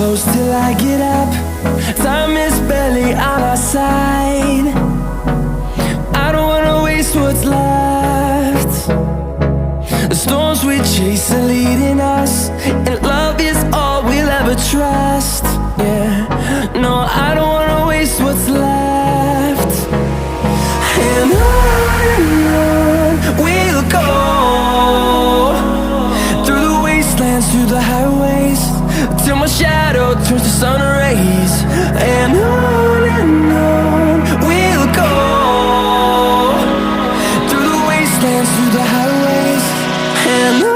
close till I get up. Time is barely on our side. I don't wanna waste what's left. The storms we chase are leading us, and love is all we'll ever trust. Yeah, no, I don't wanna waste what's left. And on we'll go, through the wastelands, through the highways, till my shadow turns to sun rays. And on we'll go, through the wastelands, through the highways, and on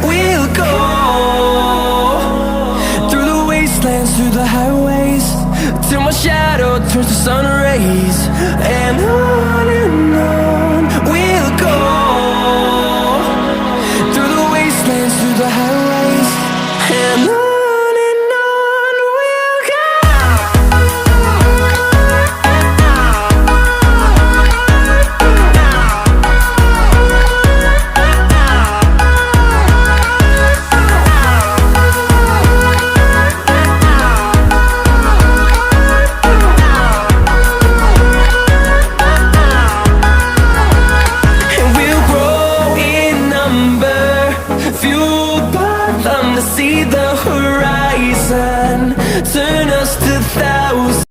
we'll go. Through the highways, till my shadow turns to sun rays. And on we'll go, through the wastelands, through the highways, and on. To see the horizon, turn us to thousands.